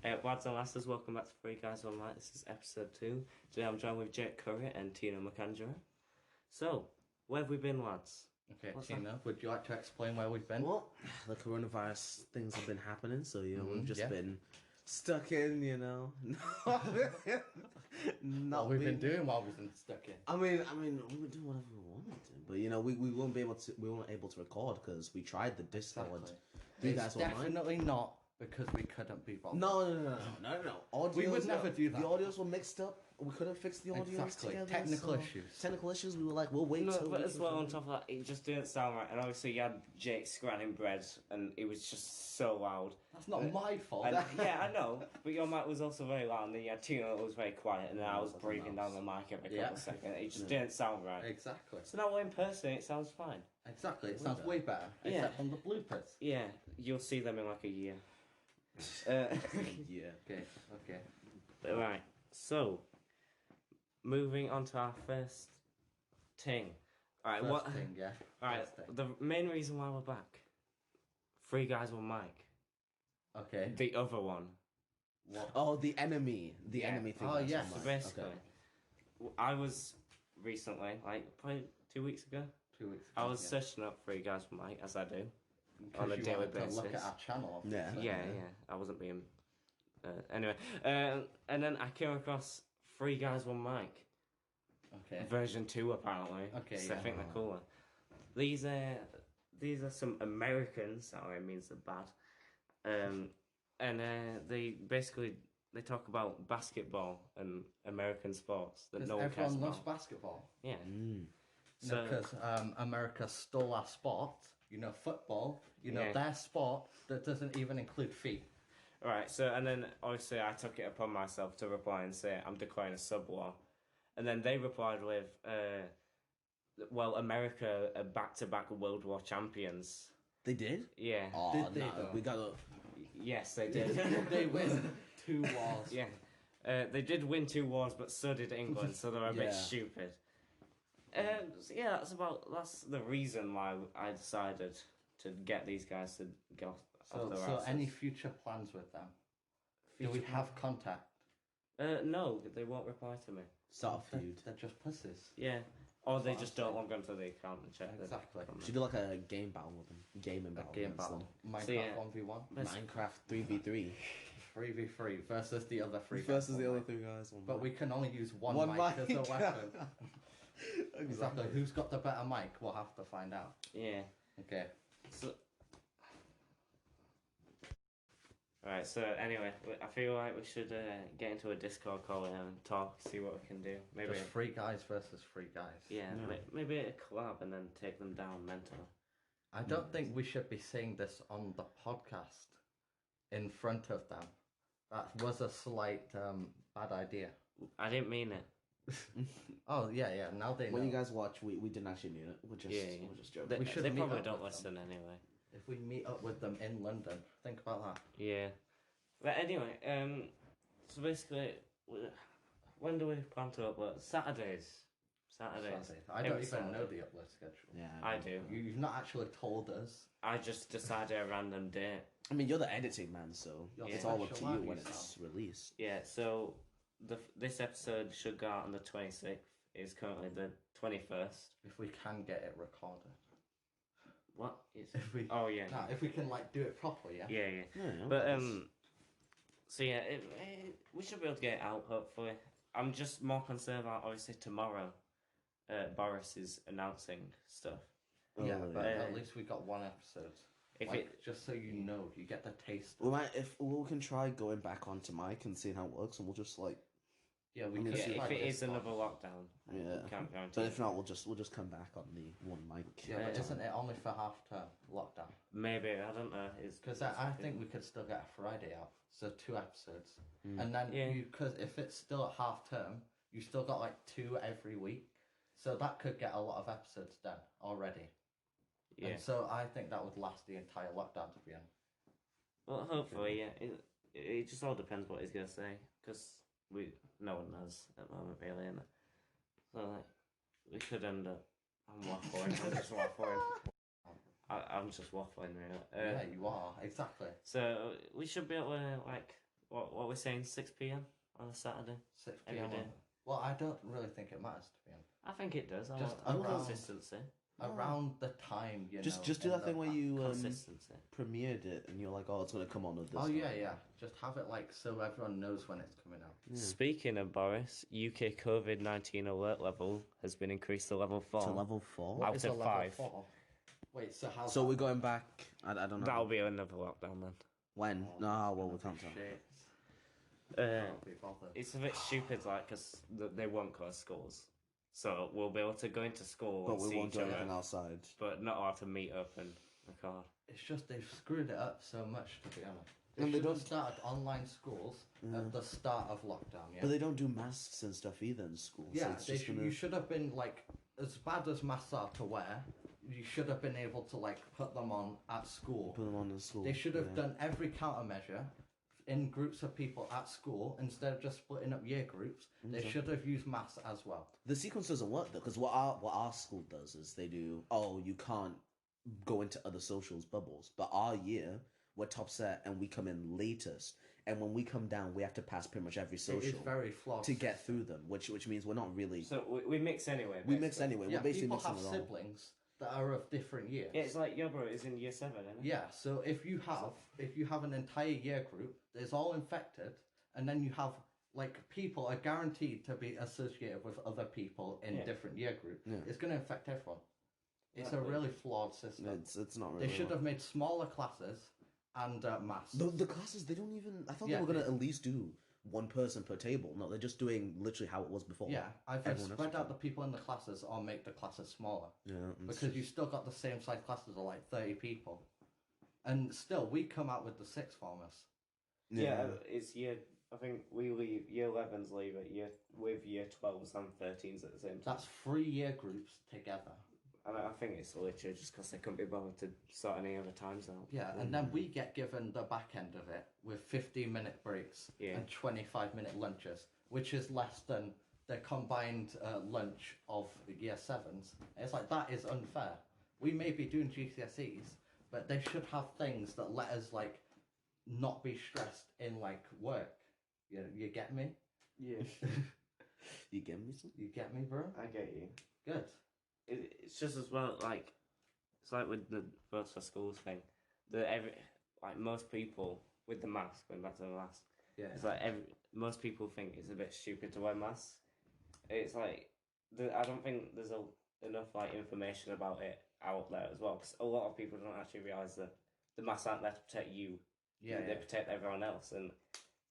Lads and lasses, welcome back to Free Guys Online. This is episode 2. Today I'm joined with Jake Curry and Tina McAndrew. So, where have we been, lads? Okay, What's Tina, would you like to explain where we've been? Well, the coronavirus things have been happening, so we've just yeah. been stuck in, What not we've been being- doing while we've been stuck in. I mean, we were doing whatever we wanted to, but we weren't able to record because we tried the Discord. Exactly. You guys were mine. Definitely not because we couldn't be bothered. No. Audios, We would never do that. The audios were mixed up. We couldn't fix the audios Exactly. together. Technical so- issues. Technical issues. We were like, we'll wait No, till. but we as can well, on figure- top of that, it just didn't sound right. And obviously, you had Jake scranning bread, and it was just so loud. That's not my fault. And, yeah, I know, but your mic was also very loud, and then you had Tina that was very quiet, and then I was Like a breathing down mouse. the mic every Yeah. couple of seconds. It just didn't sound right. Exactly. So now in person, it sounds fine. Exactly. It sounds way better. Yeah. Except on the bloopers. Yeah, you'll see them in like a year. Yeah. Okay. Right, so moving on to our first thing. Alright, First what? thing, yeah. Alright, First thing. the main reason why we're back. Three guys, one mic. Okay. The other one. What? Oh, the enemy. The Yeah. enemy thing. Oh, that's yes. on So mine. basically, Okay. I was recently, like probably 2 weeks ago, 2 weeks. I was yeah. searching up Three Guys, One Mic, as I do. Because on a you daily wanted to look basis. at our channel. Yeah. obviously. Yeah, I wasn't being. Anyway, and then I came across Three Guys, One Mic. Okay. Version 2 apparently. Okay, So I yeah. think they're cooler. These are some Americans. That way means they're bad. And they talk about basketball and American sports that 'Cause no one cares everyone loves about. basketball. Yeah. Mm. So Because America stole our sport. Football. Yeah. Their sport that doesn't even include feet. alright. So and then obviously I took it upon myself to reply and say I'm declaring a sub war, and then they replied with, "Well, America are back-to-back World War champions." They did. Yeah. Oh, Did they, nah, though? we gotta. Yes, they did. They win 2 wars. Yeah. They did win 2 wars, but so did England, so they're a bit Yeah. stupid. So yeah, that's the reason why I decided to get these guys to go off So, their so asses. any future plans with them? Do we Future have contact? No, they won't reply to me. Start a They're, feud. they're just pussies. Yeah. Or they what just I'm don't saying. log onto the account and check Exactly. them. Should do like a game battle with them. Gaming A battle. game against battle. Minecraft So, yeah. 1v1. But- Minecraft 3v3 3v3 versus the other 3 versus guys. the other 3 guys. But we can only use one One mic as a mic. weapon. Exactly. Who's got the better mic? We'll have to find out. Yeah. Okay. So. Alright, so anyway, I feel like we should get into a Discord call and talk, see what we can do. Maybe. Just 3 guys versus 3 guys. Yeah, Yeah. maybe a collab and then take them down mentally. I don't think we should be saying this on the podcast in front of them. That was a slight bad idea. I didn't mean it. Oh yeah. Now they know. When you guys watch, we didn't actually mean it. We're just Yeah. we're just joking. They, We should they meet probably up don't with listen anyway. If we meet up with them in London, think about that. Yeah. But anyway, so basically, when do we plan to upload? Saturdays. Saturdays. I Every don't even Saturday. know the upload schedule. Yeah, I do. You've not actually told us. I just decided a random date. I mean, you're the editing man, so You're it's Yeah. all up to special, you aren't when you, it's released. Yeah, so this episode should go out on the 26th. It's currently the 21st. If we can get it recorded. What is If we Oh, yeah. Nah, if we can do it properly, yeah. Yeah. Yeah, But, that's- so yeah, we should be able to get it out, hopefully. I'm just more concerned about, obviously, tomorrow. Boris is announcing stuff. Yeah, Oh, but yeah. at least we got one episode. If Just so you know, you get the taste. we might if we can try going back onto mic and seeing how it works, and we'll just like Yeah, we I mean, can. Yeah, see if try it this is one. another lockdown, yeah. we can't guarantee. But it. if not, we'll just come back on the one mic. Yeah, but isn't it only for half term lockdown? Maybe, I don't know. Because I think we could still get a Friday out, so 2 episodes, Mm. and then Yeah. because if it's still at half term, you still got like 2 every week, so that could get a lot of episodes done already. Yeah. And so I think that would last the entire lockdown, to be honest. Well, hopefully, yeah. It just all depends what he's gonna say, because no one knows at the moment, really, innit? So like, we could end up. I'm waffling. I'm just waffling. I'm just waffling, really. Yeah, you are exactly. So we should be able to like what we're saying, 6 p.m. on a Saturday. 6 Every p.m. day. Well, I don't really think it matters to be honest. I think it does. Just I want around- consistency. Around the time, Just know, do in that the thing where back. you Consistency. premiered it and you're like, oh, it's gonna come on with this. Oh time. yeah. Just have it like so everyone knows when it's coming out. Yeah. Speaking of Boris, UK COVID-19 alert level has been increased to level 4. To level 4. Out What is a of level 5. 4? Wait, so how? So we're going back. I don't know. That'll be another lockdown then. When? No, well, we can't tell. Shit. Uh, Can't be bothered. it's a bit stupid, like, because they won't close schools. So we'll be able to go into school But and we see won't each do other, anything outside. but not allowed to meet up and record. It's just they've screwed it up so much, to be honest. And They they should have don't- started online schools at the start of lockdown. Yeah. But they don't do masks and stuff either in school. so Yeah, it's just gonna... you should have been like, as bad as masks are to wear, you should have been able to like put them on at school. put them on in school. They should have yeah. done every countermeasure in groups of people at school instead of just splitting up year groups. They Okay. should have used masks as well. The sequence doesn't work though, because what our school does is they do. Oh, you can't go into other socials bubbles. But our year, we're top set and we come in latest. And when we come down, we have to pass pretty much every It is social very flawed. to get through them, which means we're not really. So we mix anyway. We mix basically. anyway. Yeah, We're basically people mixing have it all. siblings that are of different years. Yeah, it's like your bro is in year 7, isn't it? Yeah, so if you have an entire year group that's all infected, and then you have like people are guaranteed to be associated with other people in Yeah. different year groups, Yeah. it's going to infect everyone. It's a Exactly. really flawed system. It's not really. They should have made smaller classes and masks. The classes they don't even. I thought Yeah, they were gonna they- at least do one person per table. No, they're just doing literally how it was before. Yeah, either Everyone else spread is out the people in the classes or make the classes smaller. Yeah. it's Because you still got the same size classes of like 30 people. And still, we come out with the sixth formers. Yeah, it's year. I think we leave year 11s leave at with year 12s and 13s at the same time. That's 3 year groups together. And I think it's literally just because they couldn't be bothered to sort any other times out. Yeah, and then we get given the back end of it with 15-minute breaks Yeah. and 25-minute lunches, which is less than the combined lunch of year 7s. It's like, that is unfair. We may be doing GCSEs, but they should have things that let us, like, not be stressed in, like, work. You get me? Yeah, You get me some? You get me, bro? I get you. Good. It's just as well, like, it's like with the votes for schools thing. Most people with the mask, going back to the mask, Yeah. it's like most people think it's a bit stupid to wear masks. It's like, I don't think there's enough like information about it out there as well, because a lot of people don't actually realise that the masks aren't there to protect you. Yeah, They protect everyone else, and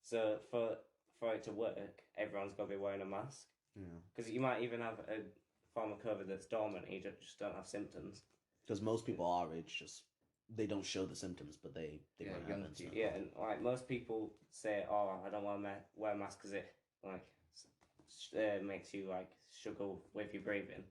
so for it to work, everyone's got to be wearing a mask. Yeah. Because you might even have a form of COVID that's dormant, and you just don't have symptoms. Because most people our age just they don't show the symptoms, but they Yeah, might young have it. so- people. Yeah, and like most people say, "Oh, I don't want to wear a mask because it like makes you like struggle with your breathing."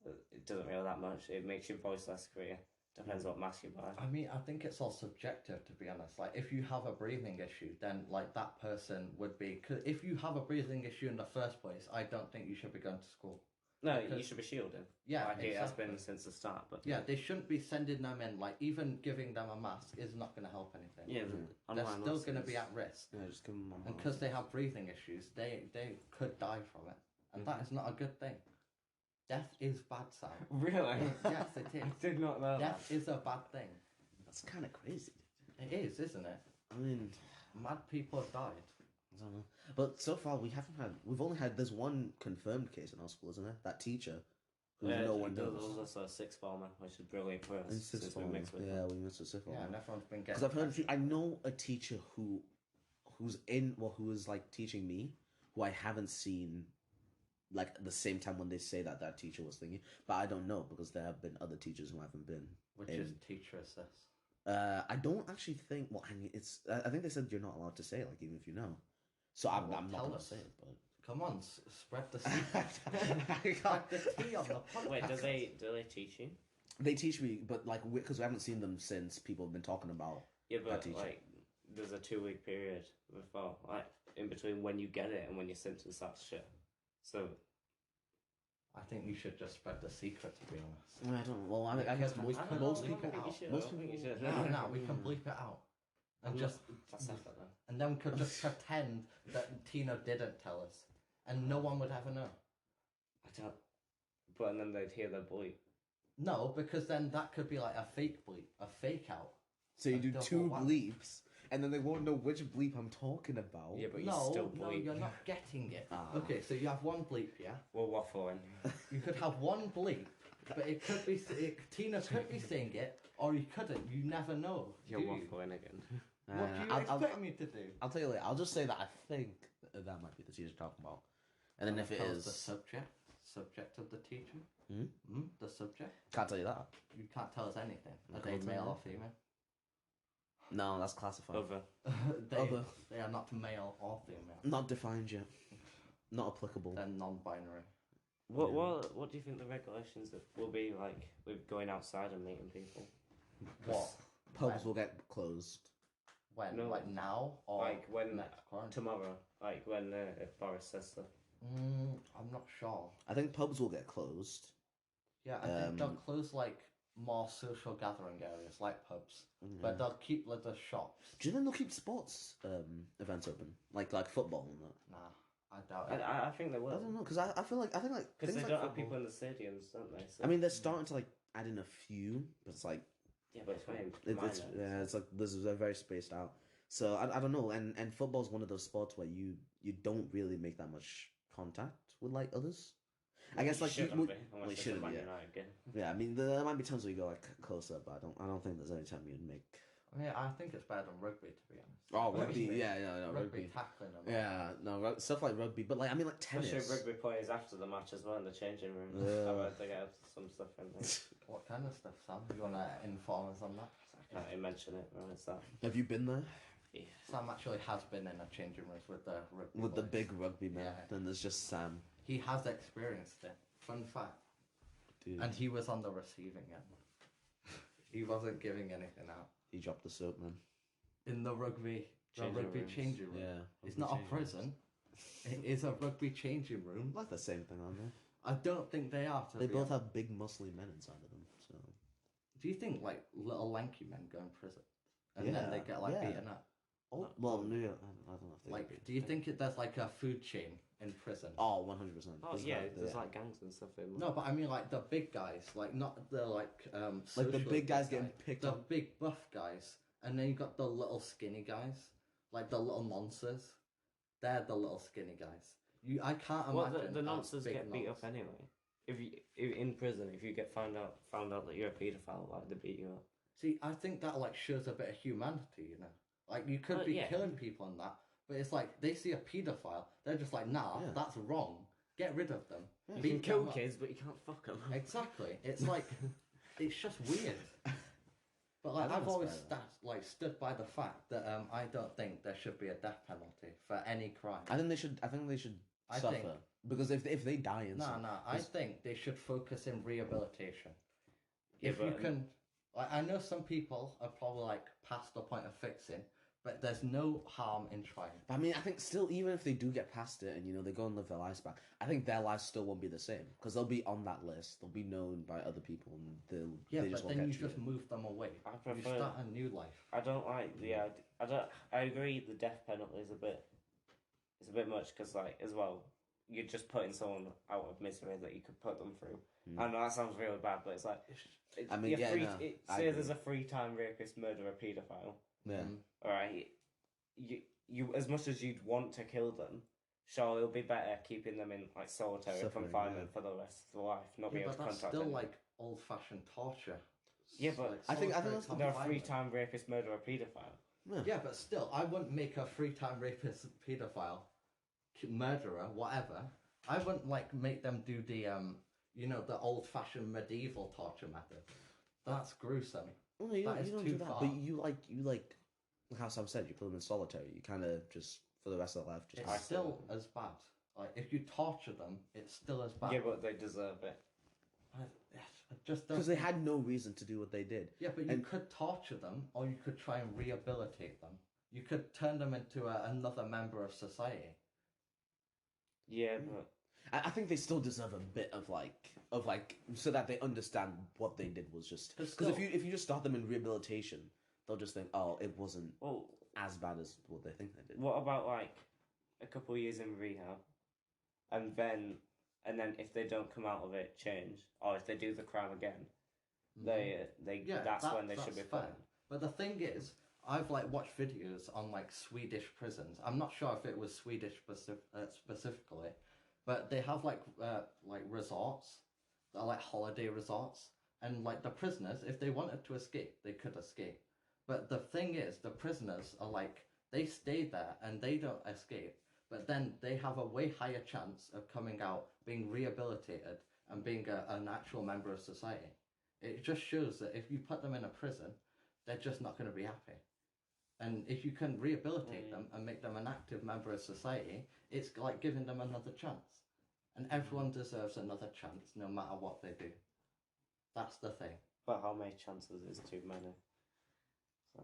It doesn't really that much. It makes your voice less clear. Depends what mask you buy. I mean, I think it's all subjective, to be honest. Like, if you have a breathing issue, then, like, that person would be... Cause if you have a breathing issue in the first place, I don't think you should be going to school. No, because- you should be shielded. Yeah, like it has exactly. been since the start. But Yeah, they shouldn't be sending them in. Like, even giving them a mask is not going to help anything. yeah, They're online still going to lessons. be at risk. Yeah, just give them And because they have breathing issues, they could die from it. And that is not a good thing. Death is bad, Sam. Really? Yes, it is. I did not know that. Death is a bad thing. That's kind of crazy. It is, isn't it? I mean, Mad people have died. I don't know. But so far we've only had this one confirmed case in our school, isn't there? That teacher who no one There knows. was also a sixth former, which is brilliant for us. In sixth since we form, mixed with yeah, them. we mixed with sixth form. Yeah, and everyone's been getting... Because I've heard, I know a teacher who is like teaching me, who I haven't seen, like at the same time when they say that teacher was thinking, but I don't know because there have been other teachers who haven't been. Which in- is teacher assist. I don't actually think. Well, I mean, it's. I think they said you're not allowed to say it, like even if you know. So I'm Well, not tell gonna us. say it, but. Come on, spread the secret. I Spread can't- the tea on the podcast. Wait, do they teach you? They teach me, but like because we haven't seen them since people have been talking about. Yeah, That but teacher. like, there's a 2-week period before, like, in between when you get it and when your symptoms start to show. So I think you should just spread the secret, to be honest. I don't. Well, I guess Because most I don't most know, people. I think you should. Most I think people. you should. No, we can bleep it out. and just That's effort then. and then we could just pretend that Tina didn't tell us, and no one would ever know. I don't. But and then they'd hear the bleep. No, because then that could be like a fake bleep, a fake out. So you do Double 2 whammy. bleeps, and then they won't know which bleep I'm talking about. Yeah, but you No, still no, bleep. you're not getting it. Ah. Okay, so you have one bleep, yeah. We're waffling. You could have one bleep, but it could be Tina could be saying it, or you couldn't. You never know. You're do you? waffling again. What do you I'll- expect me to do? I'll tell you later. I'll just say that I think that might be the teacher talking about, and then if it Tell us is, the subject of the teacher. Hmm? The subject. can't tell you that. You can't tell us anything. Are they Can't tell male you. or female? No, that's classified. Other. they, Other. they are not male or female. Not defined yet. Not applicable. They're non-binary. What do you think the regulations will be like with going outside and meeting people? What? Pubs When? will get closed. When? No. Like now or Like when next quarantine? tomorrow, like when if Boris says stuff. I'm not sure. I think pubs will get closed. Yeah, I think they'll Um, close like more social gathering areas like pubs, Mm. but they'll keep like the shops. Do you think they'll keep sports events open, like football and that? Nah, I doubt it. I think they I will. don't know because I think like Because they things don't like have people football- in the stadiums, don't they? So, I mean, they're starting to like add in a few, but it's like yeah, but it's very it's minor. yeah, it's like they're very spaced out. So I don't know, and football's one of those sports where you don't really make that much contact with like others. I guess like shouldn't you, be, well, unless you it's a shouldn't, Man yeah. United game. Yeah, I mean there might be times where you go like closer, but I don't think there's any time you'd make. Yeah, I think it's better than rugby to be honest. Oh, rugby, Rugby- yeah, no, Rugby rugby. tackling and all. Yeah, no, stuff like rugby, but like I mean like tennis. Especially rugby players after the match as well in the changing room. Yeah. I bet they get some stuff in there. What kind of stuff, Sam? You wanna inform us on that? I can't even mention it. Right, it's that. Have you been there Yeah. Sam actually has been in a changing rooms with the rugby with the boys. big rugby man? Yeah. Then there's just Sam, He has experienced it. Fun fact. dude. And he was on the receiving end. He wasn't giving anything out. He dropped the soap, man. In the rugby Rooms. changing room. Yeah, It's rugby not a changing rooms. prison. It is a rugby changing room. Like the same thing, aren't they? I don't think they are. To They be both honest. have big muscly men inside of them. So Do you think like little lanky men go in prison and then they Yeah, get like yeah. beaten up? oh well, no, I don't know if they would be. Like, do you think there's like a food chain in prison? Oh, 100%. Oh yeah, there's like gangs and stuff in. No, but I mean like the big guys, like not the like like the socially big guys guy. getting picked the up. big buff guys, and then you got the little skinny guys, like the little nonces. They're the little skinny guys. I can't Well, imagine the a nonces big get beat nonce. up anyway. If in prison, if you get found out that you're a paedophile, like they beat you up. See, I think that like shows a bit of humanity, you know. Like you could Well, be yeah. killing people and that, but it's like they see a paedophile, they're just like, nah, Yeah. that's wrong. Get rid of them. Yeah. You Beat can kill them up. kids, but you can't fuck them. Exactly. It's like it's just weird. But like I think I've it's always better. stood by the fact that I don't think there should be a death penalty for any crime. I think they should. I suffer think- because if they die in No, some- no. I think they should focus in rehabilitation. Yeah, If you but- can, like, I know some people are probably like past the point of fixing, but there's no harm in trying. But I mean, I think still, even if they do get past it and they go and live their lives back, I think their lives still won't be the same because they'll be on that list. They'll be known by other people, and Yeah, they just but won't then you get just treated. move them away. I You prefer. start a new life. I don't like the idea. I agree. The death penalty is a bit. It's a bit much because, like, as well, you're just putting someone out of misery that you could put them through. I know that sounds really bad, but it's like. I mean, you're yeah, free, no, I say agree. there's a free-time rapist, murderer, paedophile. Yeah, Mm. All right, you as much as you'd want to kill them, sure, it'll be better keeping them in like solitary Suffering, confinement yeah. for the rest of their life, not be Yeah, able but to that's contact still anyone. like old-fashioned torture. Yeah, but Like I think solitary that's- They're a confinement. free-time rapist, murderer, paedophile. Yeah, but still, I wouldn't make a free-time rapist, pedophile, murderer, whatever. I wouldn't like make them do the the old-fashioned medieval torture method. That's gruesome. well, you, That don't- is you don't too do that. far. But you like how Sam said, you put them in solitary. You kind of just for the rest of their life just. It's I see. still as bad. Like if you torture them, it's still as bad. Yeah, but they deserve it. I just don't. Because they think- had no reason to do what they did. Yeah, but you and- could torture them, or you could try and rehabilitate them. You could turn them into another member of society. Yeah, but I think they still deserve a bit of like so that they understand what they did was just But because if still- you just start them in rehabilitation, they'll just think, oh, it wasn't Well, as bad as what they think they did. what about like a couple of years in rehab, and then if they don't come out of it, change, or if they do the crime again, they that's when they should be fine. fined. But the thing is, I've like watched videos on like Swedish prisons. I'm not sure if it was Swedish specifically, but they have like resorts that are like holiday resorts, and like the prisoners, if they wanted to escape, they could escape. But the thing is, the prisoners are like, they stay there and they don't escape, but then they have a way higher chance of coming out, being rehabilitated, and being an actual member of society. It just shows that if you put them in a prison, they're just not going to be happy. And if you can rehabilitate them and make them an active member of society, it's like giving them another chance. And everyone deserves another chance, no matter what they do. That's the thing. But how many chances is too many? So.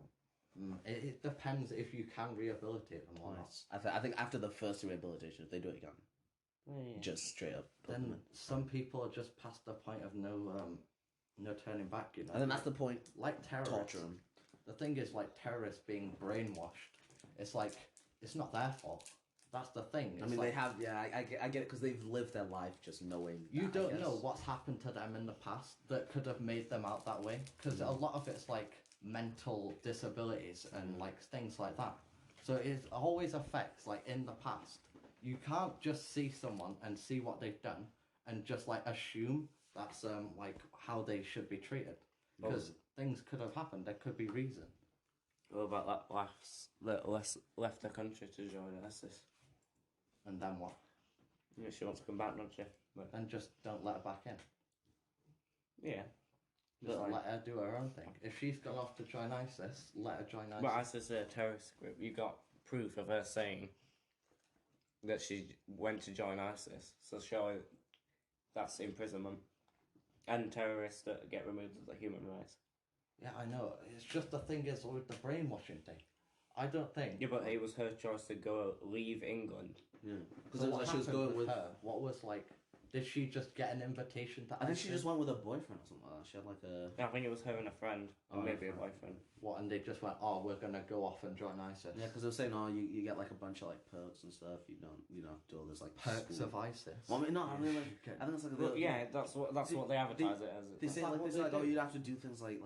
It depends if you can rehabilitate them or not. I think after the first rehabilitation, if they do it again, just straight up. Then some people are just past the point of no turning back. You know. And then that's the point. Like terrorists. Torture them. The thing is, like terrorists being brainwashed. It's like it's not their fault. That's the thing. It's I mean, like, they have. Yeah, I get it because they've lived their life just knowing. You that, don't know what's happened to them in the past that could have made them out that way. Because a lot of it's like mental disabilities and like things like that. So it always affects like in the past. You can't just see someone and see what they've done and just like assume that's like how they should be treated. Because things could have happened. There could be reason. What about that left the country to join ISIS? And then what? Yeah, she wants to come back, doesn't she? But Then just don't let her back in. yeah. Just But, let her do her own thing. If she's gone off to join ISIS, let her join ISIS. But ISIS is a terrorist group. You got proof of her saying that she went to join ISIS. So surely that's imprisonment. And terrorists that get removed as a human rights. Yeah, I know. It's just the thing is with the brainwashing thing. I don't think. Yeah, but it was her choice to go leave England. Yeah, because So it was what like she was happened going with. her? What was like? Did she just get an invitation to? I think she ISIS? just went with her boyfriend or something like that. She had like a. I think it was her and a friend, or Oh, maybe a right. boyfriend. What? And they just went, oh, we're gonna go off and join ISIS. Yeah, because they were saying, oh, you get like a bunch of like perks and stuff. You don't do all this like Perks school. of ISIS. Well, I mean, no, I mean, like, Okay. I think it's like. Well, yeah, that's what they advertise it as. They say that like what they say they like, oh, do? you'd have to do things like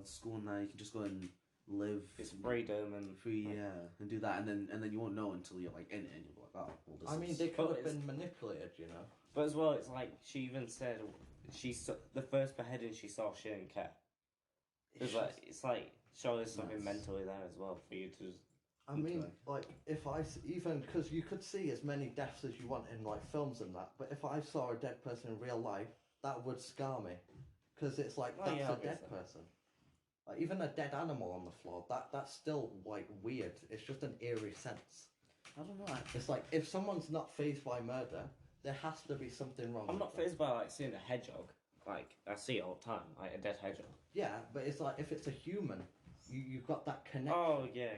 school now. You can just go and live. It's freedom and free, yeah, and do that, and then you won't know until you're like in it, and you'll be like, oh, well, this I mean, is... they could But have been manipulated, you know. But as well, it's like she even said the first beheading she saw, she didn't care. It's like surely there's something Nice. mentally there as well for you to. I mean, Okay. like, if even because you could see as many deaths as you want in like films and that, but if I saw a dead person in real life, that would scar me, because it's like Oh, that's yeah, a dead obviously. person. Like even a dead animal on the floor, that's still like weird. It's just an eerie sense. I don't know. It's like if someone's not fazed by murder, there has to be something wrong. I'm with not them. fazed by like seeing a hedgehog. Like I see it all the time, like a dead hedgehog. Yeah, but it's like if it's a human, you've got that connection. Oh yeah.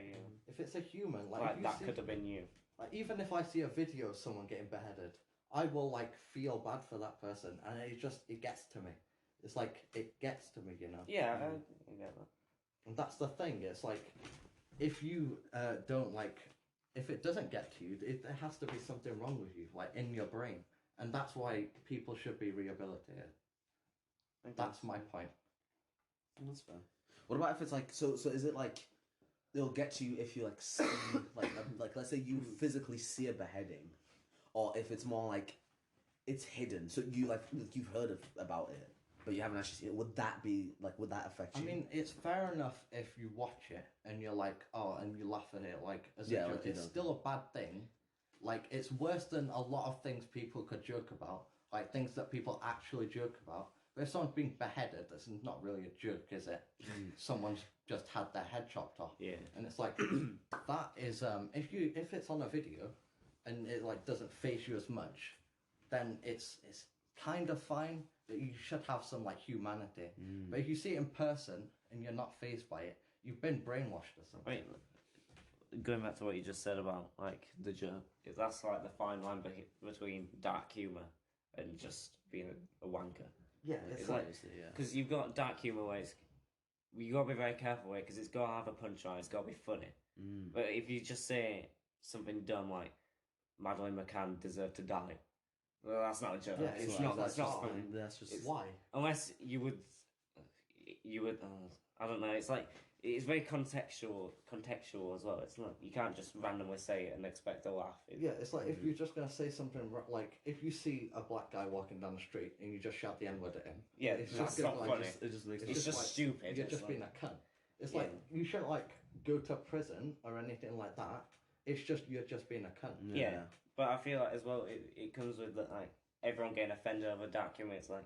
If it's a human, like, Like if you that see, could have been you. like even if I see a video of someone getting beheaded, I will like feel bad for that person, and it gets to me. It's like it gets to me, you know. Yeah, I get that. And that's the thing. It's like if you don't like, if it doesn't get to you, there has to be something wrong with you, like in your brain, and that's why people should be rehabilitated. That's my point. That's fair. What about if it's like so is it like it'll get to you if you like see like let's say you physically see a beheading, or if it's more like it's hidden, so you like you've heard about it but you haven't actually seen it. Would that affect I you? mean, it's fair enough if you watch it and you're like, oh, and you laugh at it like as a Yeah, joke. like, you It's know. still a bad thing. Like it's worse than a lot of things people could joke about, like things that people actually joke about. But if someone's being beheaded, that's not really a joke, is it? Someone's just had their head chopped off. Yeah. And it's like that is if it's on a video and it like doesn't faze you as much, then it's kind of fine. But you should have some like humanity. But if you see it in person and you're not fazed by it, you've been brainwashed or something. Wait, going back to what you just said about like the joke, that's like the fine line between dark humor and just being a wanker. Yeah, It's it's like like Obviously, yeah. because you've got dark humor you gotta be very careful with it because it's gotta have a punchline. It's gotta be funny. Mm. But if you just say something dumb like Madeleine McCann deserved to die, well, that's not a joke. Yeah, it's it's not. like, That's not oh, funny. That's just It's- Why? Unless you would. I don't know. It's like it's very contextual as well. It's not. You can't just randomly say it and expect a laugh. Yeah, it's like if you're just gonna say something like if you see a black guy walking down the street and you just shout the N word at him. Yeah, it's that's just not like, funny. it just makes It's just like, stupid. You're It's just like- being a cunt. It's Yeah. like you shouldn't like go to prison or anything like that. It's just you're just being a cunt. Yeah. But I feel like as well, it comes with like everyone getting offended over dark humor. It's like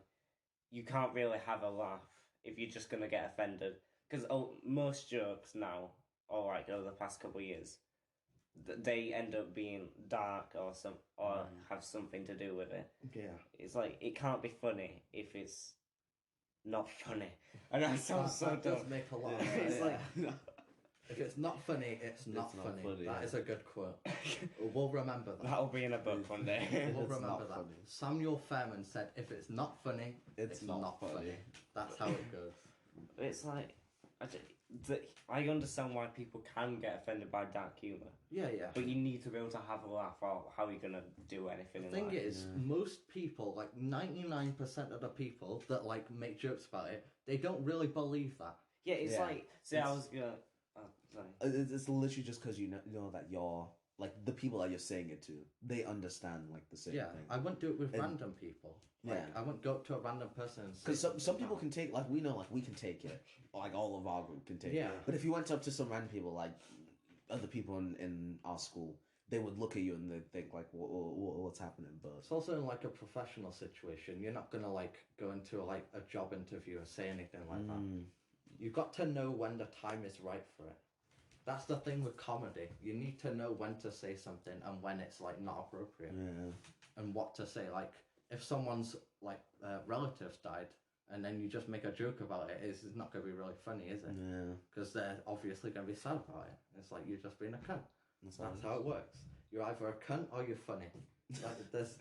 you can't really have a laugh if you're just gonna get offended because most jokes now, or like over the past couple of years, they end up being dark or have something to do with it. Yeah. It's like it can't be funny if it's not funny. And that sounds so that does dumb. make a lot of It's sense. like- If it's not funny, it's not not funny. funny, That yeah. is a good quote. We'll remember that. That'll be in a book one day. We'll It's remember not that. funny. Samuel Fairman said, "If it's not funny, It's not funny." That's how it goes. It's like I understand why people can get offended by dark humor, Yeah, yeah. but you need to be able to have a laugh, or how are you gonna do anything The in thing life? is, most people, like 99% of the people that like make jokes about it, they don't really believe that. Yeah, it's Yeah. like say I was gonna. Oh, sorry. It's literally just because you know that you're like the people that you're saying it to, they understand like the same Yeah, thing. I wouldn't do it with And- random people. Like, Yeah. I wouldn't go up to a random person and say. Because some people can take, like, we know, like, we can take it. Like, all of our group can take Yeah. it. But if you went up to some random people, like, other people in our school, they would look at you and they'd think, like, what's happening? But It's also in like a professional situation. You're not gonna like go into like a job interview and say anything like that. You've got to know when the time is right for it. That's the thing with comedy. You need to know when to say something and when it's like not appropriate, yeah. and what to say. Like if someone's like relatives died, and then you just make a joke about it, it's not gonna be really funny, is it? Yeah. Because they're obviously gonna be sad about it. It's like you're just being a cunt. That's That's how it works. You're either a cunt or you're funny. Like, there's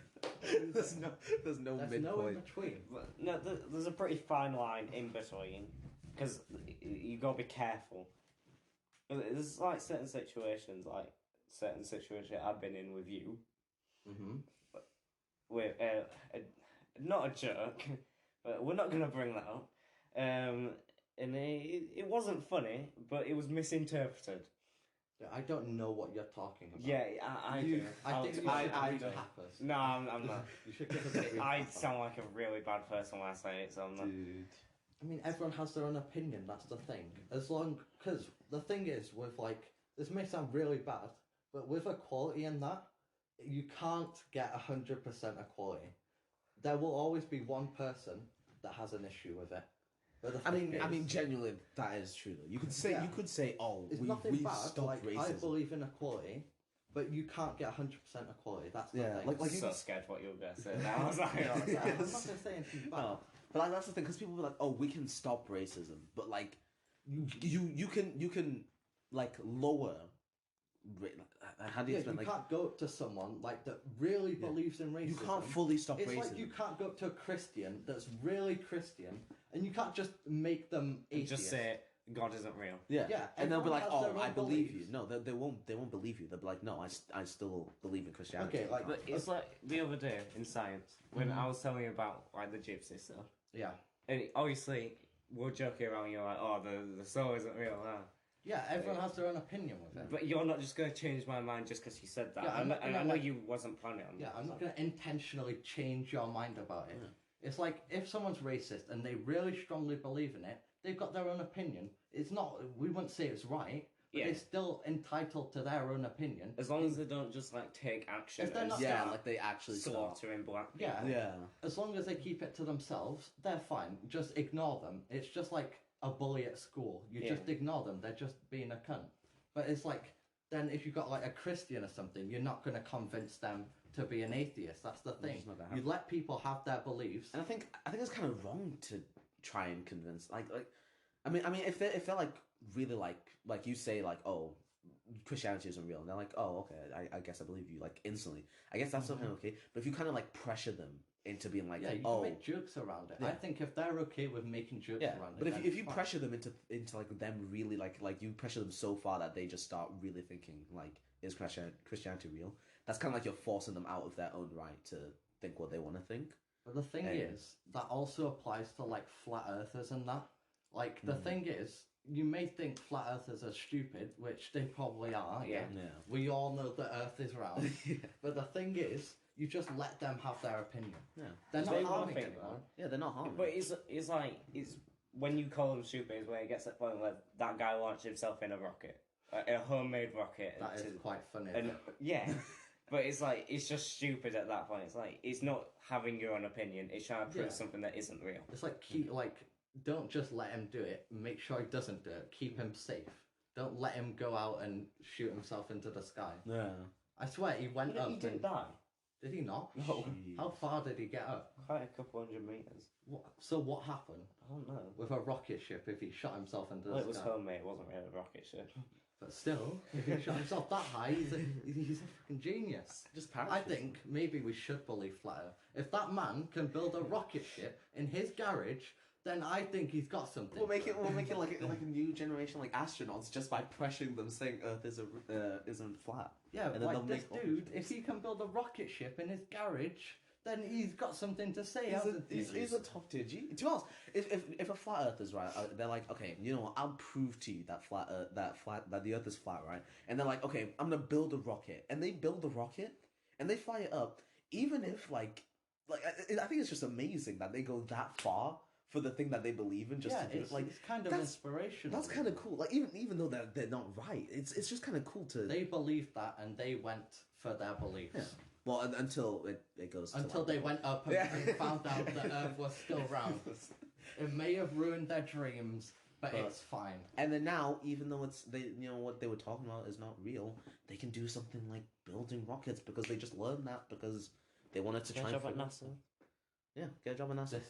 there's no there's no in midpoint. between. But no, there's a pretty fine line in between because you gotta be careful. There's like certain situations I've been in with you, Mm-hmm. with not a joke, but we're not gonna bring that up. And it wasn't funny, but it was misinterpreted. I don't know what you're talking about. Yeah, I do. I think you should I recap do. us. No, I'm not. You should give us a recap. I sound like a really bad person when I say it, so I'm not. Dude. I mean, everyone has their own opinion. That's the thing. As long, because the thing is, with like, this may sound really bad, but with equality and that, you can't get 100% equality. There will always be one person that has an issue with it. But the I thing mean, is, genuinely, that is true. Though. You could say, oh, it's we nothing bad. stopped Like, racism. I believe in equality, but you can't get 100% equality. That's the Yeah, thing. like I'm you so can- scared what you were gonna say. Now I was like, oh, Yeah, I'm not Yes. gonna say anything bad. No, but like that's the thing, because people be like, "Oh, we can stop racism," but like, you can like lower. How do you Yeah, explain? you Like, can't go up to someone like that really believes in racism. you can't fully stop It's racism. like you can't go up to a Christian that's really Christian, and you can't just make them and atheist. just say God isn't real. Yeah, Yeah, and they'll be everyone like, has their "Oh, I own believe beliefs. you." No, they won't. They won't believe you. They'll be like, "No, I still believe in Christianity." Okay, like- But it's like the other day in science when Mhm. I was telling you about like the gypsy stuff, Yeah, and obviously we're joking around. You're like, "Oh, the soul isn't real," yeah. Everyone has their own opinion with it. but you're not just gonna change my mind just because you said that. Yeah, I'm not and gonna, I know like- you wasn't planning on Yeah, that. I'm so. not gonna intentionally change your mind about it. Yeah. It's like if someone's racist and they really strongly believe in it, they've got their own opinion. It's not. We wouldn't say it's right, but Yeah. they're still entitled to their own opinion. As long as they don't just like take action If they're and not- yeah, start like they actually start. slaughtering black people. Yeah. Yeah, As long as they keep it to themselves, they're fine. Just ignore them. It's just like a bully at school. You Yeah. just ignore them. They're just being a cunt. But it's like, then if you've got like a Christian or something, you're not going to convince them to be an atheist. That's the thing. just not gonna You happen. let people have their beliefs. and I think it's kind of wrong to try and convince. Like I mean, if they're like really like you say like, oh, Christianity isn't real, and they're like, oh, okay, I guess I believe you, like instantly. I guess that's something okay. But if you kind of like pressure them into being like, Yeah, you oh, can make jokes around it. Yeah. I think if they're okay with making jokes yeah, around it, but then if you fine. pressure them into like them really like you pressure them so far that they just start really thinking like, is Christianity real? That's kind of like you're forcing them out of their own right to think what they want to think. But the thing And- is, that also applies to like flat earthers and that. Like the Mhm. thing is, you may think flat earthers are stupid, which they probably are. Yeah. Yeah. Yeah. We all know that Earth is round. But the thing is, you just let them have their opinion. Yeah. They're They not wanna harming think anyone. Yeah, they're not harming. But it's like it's when you call them stupid is where it gets to the point where that guy launched himself in a rocket, in a homemade rocket. That is to- quite funny. and yeah, but it's like it's just stupid at that point. It's like it's not having your own opinion. It's trying to prove Yeah. something that isn't real. It's like don't just let him do it. Make sure he doesn't do it. Keep him safe. Don't let him go out and shoot himself into the sky. Yeah. I swear he went He up. didn't and- die. Did he not? No. How far did he get up? Quite a couple hundred meters. So what happened I don't know. with a rocket ship if he shot himself into the Well, it was sky? homemade. It wasn't really a rocket ship. But still, if he shot himself that high, he's a fucking genius. Just I parachute. think maybe we should believe Flat Earth. If that man can build a rocket ship in his garage, then I think he's got something. We'll make it like a new generation like astronauts just by pressuring them saying Earth isn't flat. Yeah, and then they'll like this make dude, if he can build a rocket ship in his garage, then he's got something to say. hasn't he? He's a top tier G. To us, if a flat Earth is right, they're like, okay, you know what? I'll prove to you that that the Earth is flat, right? And they're like, okay, I'm gonna build a rocket, and they build the rocket, and they fly it up. Even if like I think it's just amazing that they go that far for the thing that they believe in, just yeah, to do it's, it. Like it's kind of that's- inspirational. that's kind of cool. Like even though they're not right, it's just kind of cool to. They believed that, and they went for their beliefs. Yeah. Well, until it goes to, Until like, they went up and, Yeah. and found out that Earth was still round. It may have ruined their dreams, but But- it's fine. And then now, even though what they were talking about is not real, they can do something like building rockets because they just learned that because they wanted to Get try a and job at figure- NASA. Yeah, get a job at NASA.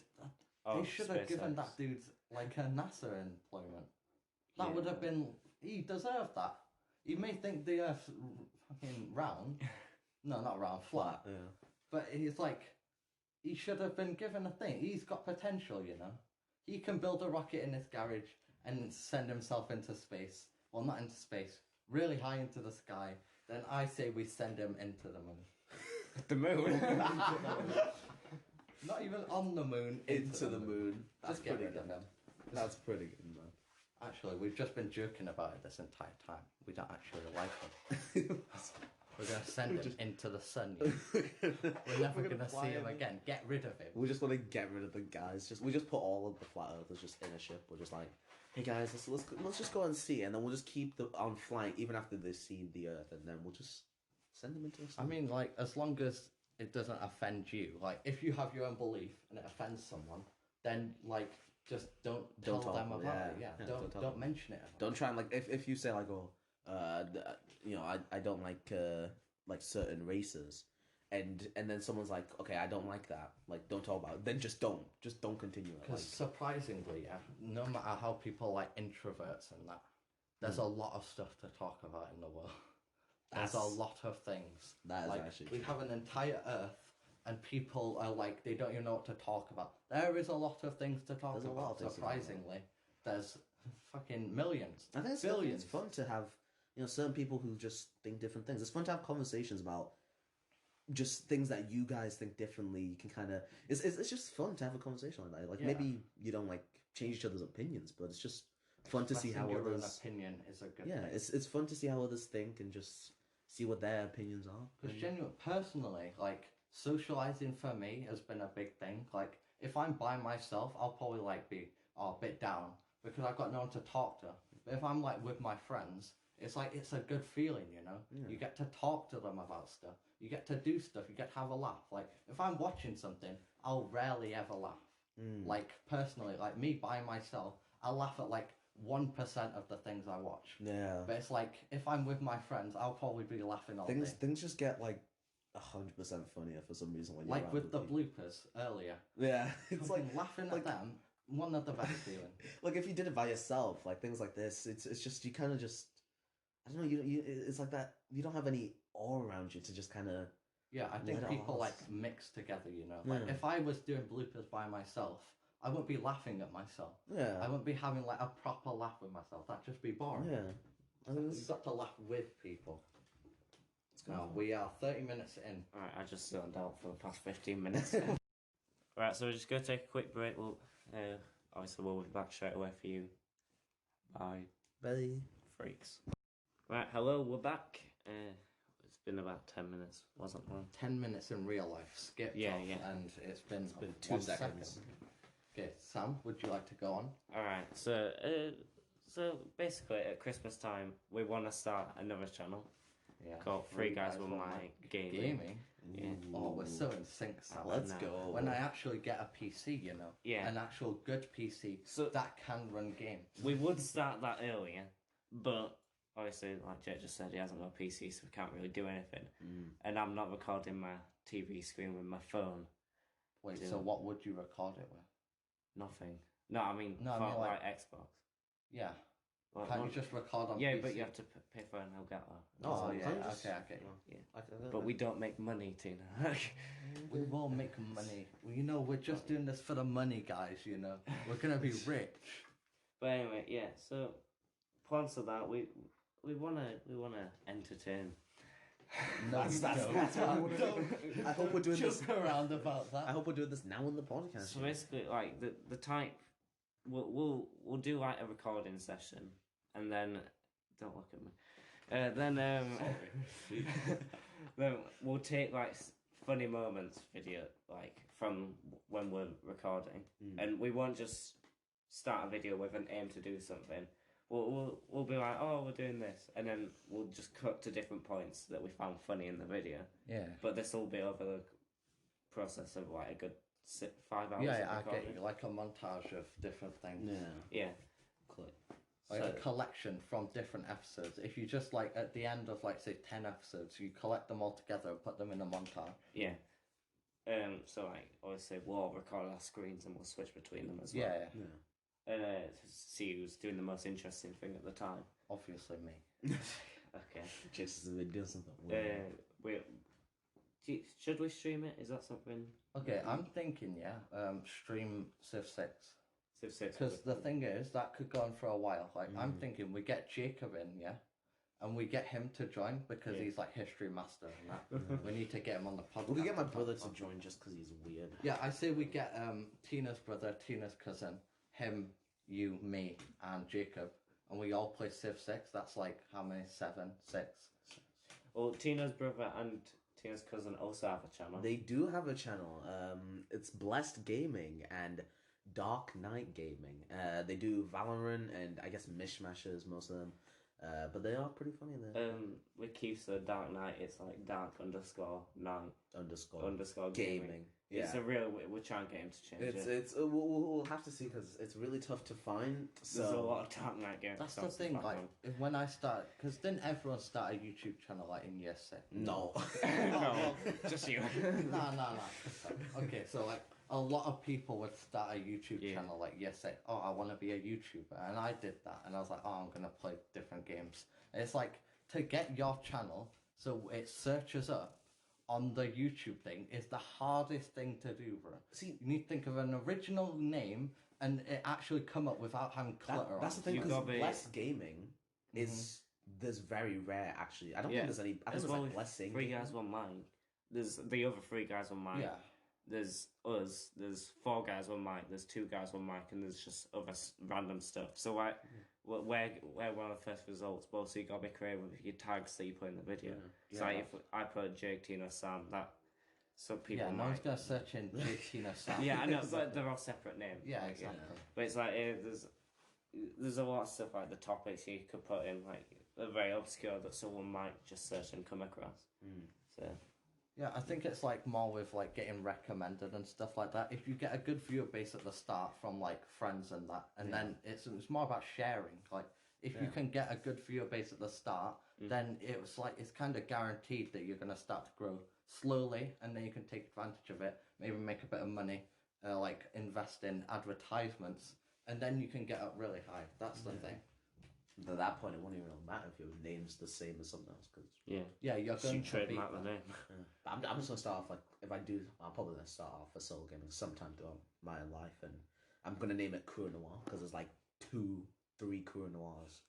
Oh, They should have given SpaceX. that dude like a NASA employment. That Yeah. would have been. He deserved that. You may think the Earth's fucking round. No, not round, flat. Yeah. But he's like, he should have been given a thing. He's got potential, you know. He can build a rocket in his garage and send himself into space. Well, not into space, really high into the sky. Then I say we send him into the moon. The moon. Not even on the moon. Into the moon. Just get rid good. of him. That's pretty good, man. Actually, we've just been joking about it this entire time. We don't actually like him. We're going to send him into the sun. You know? We're never going to fly see him again. Get rid of him. We just want to get rid of the guys. We just put all of the flat earthers just in a ship. We're just like, hey guys, let's just go and see, and then we'll just keep them on flying even after they've seen the Earth, and then we'll just send them into the sun. I mean, like, as long as it doesn't offend you. Like, if you have your own belief and it offends someone, then, like, just don't tell talk them about it, about yeah. it. Yeah, Yeah, don't tell don't them. mention it. Don't try and like if you say like I don't like certain races, and then someone's like, okay, I don't like that, like don't talk about it, then just don't continue it. Because surprisingly, yeah, no matter how people like introverts and that, there's a lot of stuff to talk about in the world. There's a That's- lot of things. that is Like, actually we true. have an entire Earth, and people are like, they don't even know what to talk about. There is a lot of things to talk There's a lot about. of things to talk about. Surprisingly, there's fucking millions. I think billions. it's fun to have certain people who just think different things. It's fun to have conversations about just things that you guys think differently. You can kind of it's just fun to have a conversation like that. Like Yeah. maybe you don't like change each other's opinions, but it's just fun to see how Expressing your own others. opinion is a good Yeah, thing. it's fun to see how others think and just see what their opinions are. Because And- genuine, personally, like socializing for me has been a big thing. Like if I'm by myself, I'll probably like be a bit down because I've got no one to talk to. But if I'm like with my friends, it's like it's a good feeling, you know. Yeah. You get to talk to them about stuff. You get to do stuff. You get to have a laugh. Like if I'm watching something, I'll rarely ever laugh. Mm. Like personally, like me by myself, I laugh at like 1% of the things I watch. Yeah. But it's like if I'm with my friends, I'll probably be laughing all Things day. things just get like 100% funnier for some reason when you're Like around with the people. bloopers earlier. Yeah, it's like Fucking laughing like- at them, one of the best feeling. like if you did it by yourself, like things like this, it's just you kind of just I don't know. It's like that. You don't have any awe around you to just kind of. Yeah, I think Let it people all like s- mix together, you know. Like Yeah. if I was doing bloopers by myself, I wouldn't be laughing at myself. Yeah. I wouldn't be having like a proper laugh with myself. That'd just be boring. Yeah. You've got to laugh with people. good Now fun. we are 30 minutes in. Alright, I just zoned out for the past 15 minutes. Right, so we're just going to take a quick break. Obviously, we'll be back straight away for you. Bye, Bye. freaks. Right, hello, we're back. It's been about 10 minutes, wasn't long. 10 minutes in real life skipped Yeah, off, yeah. and it's been 2 1 seconds. second. Okay, Sam, would you like to go on? Alright, so basically at Christmas time, we want to start another channel Yeah. called Three Guys One Mic Gaming. Gaming. Yeah. Oh, we're so in sync, Sam. Let's No. go. When I actually get a PC, you know, Yeah. an actual good PC So that can run games. we would start that earlier, but obviously, like Jake just said, he hasn't got a PC, so we can't really do anything. And I'm not recording my TV screen with my phone. Wait, Yeah. so what would you record it with? Nothing. No, I mean, No, I for, mean, like- Xbox. Yeah. Well, Can't well, you just record on yeah, PC? but you have to pay for an Elgato. Oh, So yeah, can't you just- okay. But we don't make money, Tina. We will make money. Well, you know, we're just doing this for the money, guys, you know. We're going to be rich. But anyway, yeah. So, plans for that, we wanna entertain. No, That's don't. what we wanna do. Don't I hope we're doing this. joke around about that. I hope we're doing this now on the podcast. So basically, like the type, we'll do like a recording session, and then don't look at me. Then we'll take like funny moments video like from when we're recording, and we won't just start a video with an aim to do something. We'll be like, oh, we're doing this, and then we'll just cut to different points that we found funny in the video. Yeah. But this will be over the process of like a good 5 hours. Yeah, of I recording. get you. Like a montage of different things. Yeah. Yeah. Cool. Like So- a collection from different episodes. If you just like at the end of like say 10 episodes, you collect them all together and put them in a montage. Yeah. So like obviously we'll all record our screens and we'll switch between them as well. Yeah, Yeah. And to see who's doing the most interesting thing at the time. obviously me. Okay. Jason's been doing something Uh, weird. should we stream it? Is that something? Okay, I'm thinking, stream Civ 6. Civ 6. Because the thing is, that could go on for a while. Like, I'm thinking we get Jacob in, yeah? And we get him to join because Yeah. he's like history master and that. We need to get him on the podcast. We could get my to brother talk to about- join just because he's weird. Yeah, I say we get Tina's brother, Tina's cousin, him, you, me, and Jacob. And we all play Civ 6. That's like how many? 7, 6. Well, Tina's brother and Tina's cousin also have a channel. They do have a channel. It's Blessed Gaming and Dark Knight Gaming. They do Valorant and I guess Mishmashers, most of them. But they are pretty funny there. With Keith's Dark Knight, it's like dark_night Underscore gaming. Yeah. It's a real. We're trying to get him to change It's it. we'll have to see because it's really tough to find. So There's a lot of Dark Knight games. That's the across thing, like, platform. when I start, because didn't everyone start a YouTube channel like in year 6? no. No, just you. No. Okay, so like a lot of people would start a YouTube Yeah. channel like yes, say, oh, I want to be a YouTuber, and I did that, and I was like, oh, I'm gonna play different games. And it's like to get your channel so it searches up on the YouTube thing is the hardest thing to do, bro. See, You need to think of an original name and it actually come up without having clutter that's the on. thing You because gotta be- Blessed Gaming is there's very rare actually. I don't Yeah. think there's any. I think As there's well like as Blessing. 3 Guys 1 Mic. There's the other 3 Guys 1 Mic. Yeah. There's us. There's 4 Guys 1 Mic. There's 2 Guys 1 Mic, and there's just other random stuff. So like, we're one of the first results. But also you gotta be creative with your tags that you put in the video. So like, if I put Jake, Tina, Sam, that so people Yeah, no might. one's gonna search in Tina Sam. Yeah, I know, but they're all separate names. Yeah, like, exactly. But it's like there's a lot of stuff like the topics you could put in like are very obscure that someone might just search and come across. So Yeah, I think it's like more with like getting recommended and stuff like that. If you get a good viewer base at the start from like friends and that, and then it's more about sharing. Like if you can get a good viewer base at the start, then it's kind of guaranteed that you're gonna start to grow slowly, and then you can take advantage of it. Maybe make a bit of money, like invest in advertisements, and then you can get up really high. That's the thing. at that point, it won't even matter if your name's the same as something else. Cause, Yeah. Yeah, you're You going to be. trademark the name. but I'm just gonna start off like if I do, I'm probably gonna start off with solo gaming sometime throughout my life, and I'm gonna name it Kura Noir because there's like 2-3 Kura Noirs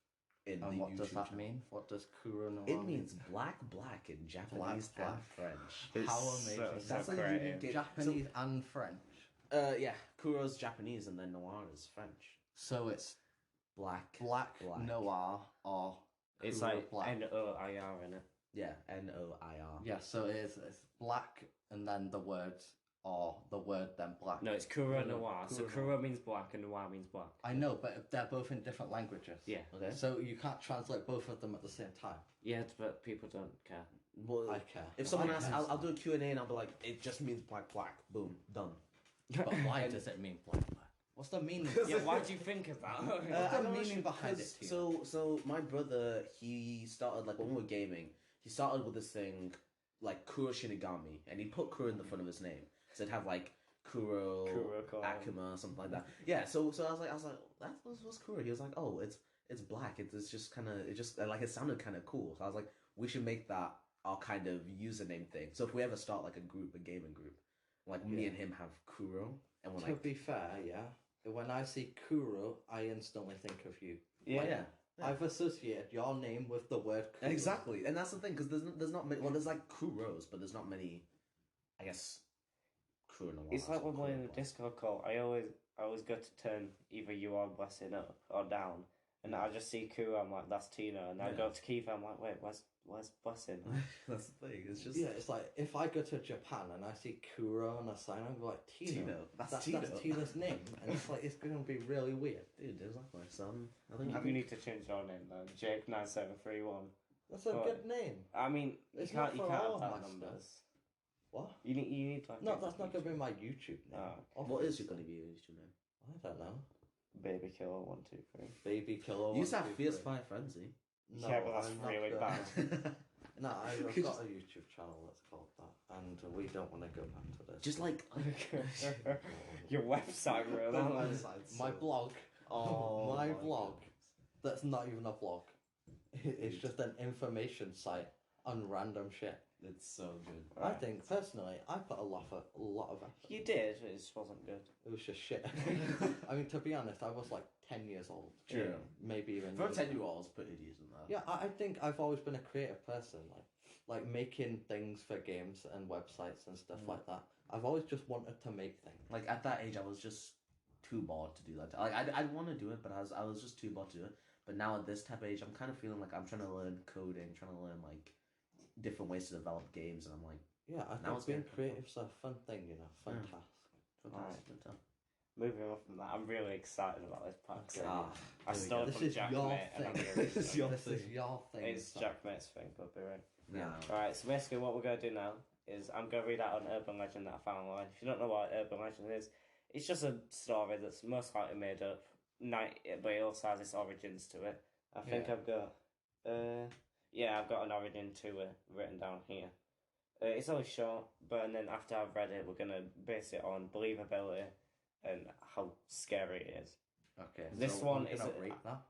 in And the what YouTube does that channel. mean? What does Kura Noir It means black in Japanese Black. and French. It's How so- amazing. so That's a creative. unique game. Japanese and French. Yeah, Kuro's Japanese and then Noir is French. So it's Black. black, noir or It's Kura like black. Noir in it. Yeah, Noir. Yeah, so it's black and then the words or the word then black. No, it's Kura No, Noir. So Kura Kura means black and Noir means black. I know, but they're both in different languages. Yeah. Okay. So you can't translate both of them at the same time. Yeah, but people don't care. Well, I care. if someone I asks, care. I'll do a Q&A and I'll be like, it just means black. Boom, done. But why does it mean black? What's the meaning? Yeah, why do you think of that? What's the I don't know, meaning behind because- it, Tina? So my brother, he started like when we were gaming, he started with this thing like Kuro Shinigami, and he put Kuro in the front of his name, so it'd have like Kuro, Kuroko. Akuma, something like that. Yeah. So I was like, that was Kuro. He was like, oh, it's black. It's just kind of it sounded kind of cool. So I was like, we should make that our kind of username thing. So if we ever start like a gaming group, like me Yeah. and him have Kuro, and we're To like, be fair, yeah. When I see Kuro, I instantly think of you. Yeah. yeah. I've associated your name with the word Kuro. Exactly, and that's the thing because there's not many. Well, there's like Kuros, but there's not many. I guess Kuro Noirs. It's like or when we're in Kuro a Noirs. Discord call, I always go to turn either you or Blessing up or down, and I just see Kura, I'm like, that's Tina, and I Yeah. go up to Keith, I'm like, wait, where's Blessing? That's the thing. It's just Yeah, it's like if I go to Japan and I see Kuro on a sign, I'm like Tino. Tino. That's That's Tino. Tina's name, and it's like it's gonna be really weird. Dude, exactly. So I think You need to change your name then, Jake9731. That's a What? good name. I mean, It's you not can't for have all that my numbers. stuff. What? You need like No, a- that's not gonna be my YouTube name. Oh, What is going to be your YouTube name? I don't know. Baby Killer 123. Baby Killer. You used to have 1, 2, Fierce 3. Fire Frenzy. No, Yeah, but that's I'm not really gonna- bad. No, I've Could got a YouTube channel that's called that, and we don't want to go back to this. Just like Your website, bro. My that website. was- My blog. Oh, my my blog. goodness. That's not even a blog. It's just an information site on random shit. It's so good. I think personally, I put a lot of effort. You did, it just wasn't good. It was just shit. I mean, to be honest, I was like 10 years old. True. Maybe even. For a younger. 10-year-old, pretty decent though. Yeah, I think I've always been a creative person, like making things for games and websites and stuff like that. I've always just wanted to make things. Like at that age, I was just too bored to do that. Like I'd want to do it, but I was just too bored to do it. But now at this type of age, I'm kind of feeling like I'm trying to learn coding, trying to learn like different ways to develop games, and I'm like, Yeah, I Now think it's being getting creative's a fun thing, fun Yeah. task. fantastic. Moving on from that, I'm really excited about this pack. Okay. I here we stole go. it This from is Jack your Mate, and I'm thing. really This is your This is thing. your thing. It's so- Jack Mate's thing, copyright. Yeah. Alright, so basically what we're going to do now is I'm going to read out an urban legend that I found online. If you don't know what urban legend is, it's just a story that's most likely made up, but it also has its origins to it. I think Yeah. I've got, I've got an origin to it written down here. It's only short, but and then after I've read it, we're going to base it on believability and how scary it is. Okay. This so one we're is gonna a- rate that.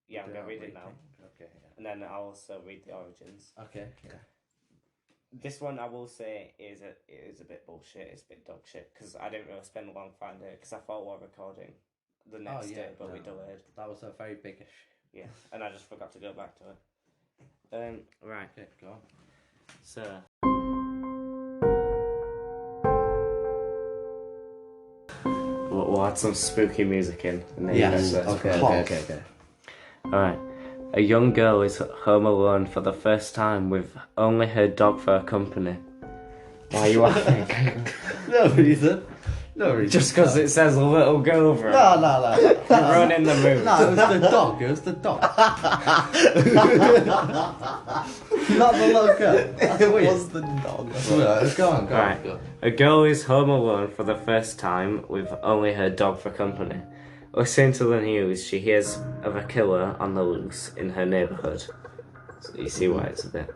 Yeah, I'm We're going to gonna read it rate now. Okay. And then I'll also read the origins. Okay. This one I will say is a bit bullshit. It's a bit dog shit because I didn't really spend long finding it because I thought we were recording the next yeah, day, but we no. delayed. That was a very biggish. Yeah, and I just forgot to go back to it. Right. Okay, go on. So. We'll add some spooky music in. And then Yes, that's it. okay. Alright. A young girl is home alone for the first time with only her dog for company. Why are you laughing? No reason. No reason. Just because it says a little girl over it. No. Run in the mood. No, it was the dog. It was the dog. Not the little girl. That's It weird. was the dog. Go on. Right. A girl is home alone for the first time with only her dog for company. Listening to the news, she hears of a killer on the loose in her neighbourhood. So you see why it's a bit.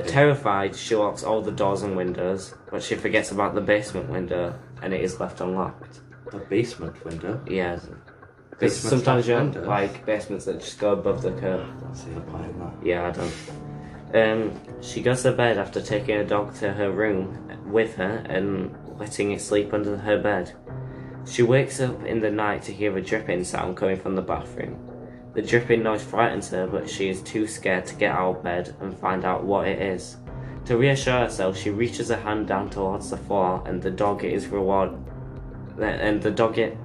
Terrified, she locks all the doors and windows, but she forgets about the basement window and it is left unlocked. The basement window. Yeah, Because Basement sometimes you slash have window. like basements that just go above the curb. That's the point in that. Yeah, I don't. She goes to bed after taking her dog to her room with her and letting it sleep under her bed. She wakes up in the night to hear a dripping sound coming from the bathroom. The dripping noise frightens her, but she is too scared to get out of bed and find out what it is. To reassure herself, she reaches her hand down towards the floor, and the dog is reward. And the dog it.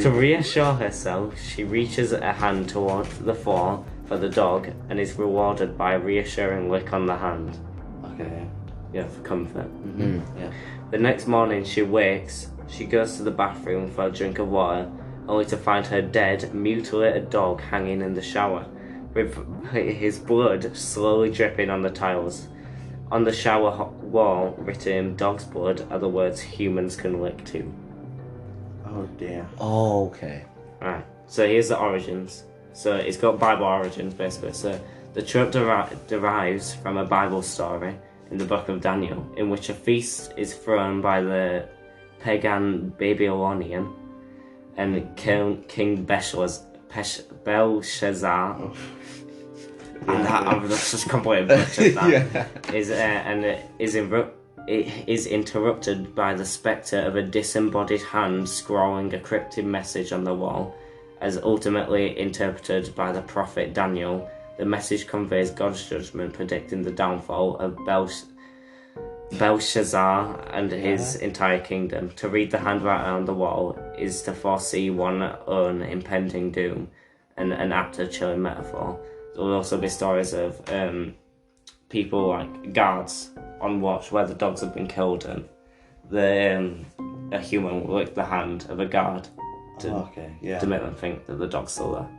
To reassure herself, she reaches her hand towards the floor for the dog and is rewarded by a reassuring lick on the hand. Okay. Yeah, for comfort. Mm. Yeah. The next morning, she wakes. She goes to the bathroom for a drink of water, only to find her dead, mutilated dog hanging in the shower, with his blood slowly dripping on the tiles. On the shower wall, written in dog's blood, are the words "humans can lick too." Oh dear. Oh, okay. Right. So here's the origins. So it's got Bible origins basically. So the trope derives from a Bible story in the book of Daniel, in which a feast is thrown by the pagan Babylonian and King Belshazzar. And I've just completely butchered that. Is interrupted by the spectre of a disembodied hand scrawling a cryptic message on the wall. As ultimately interpreted by the prophet Daniel, the message conveys God's judgment, predicting the downfall of Belshazzar and his entire kingdom. To read the handwriting on the wall is to foresee one's own impending doom, and an apt and chilling metaphor. There will also be stories of people like guards on watch where the dogs have been killed, and a human will lick the hand of a guard to make them think that the dog's still there.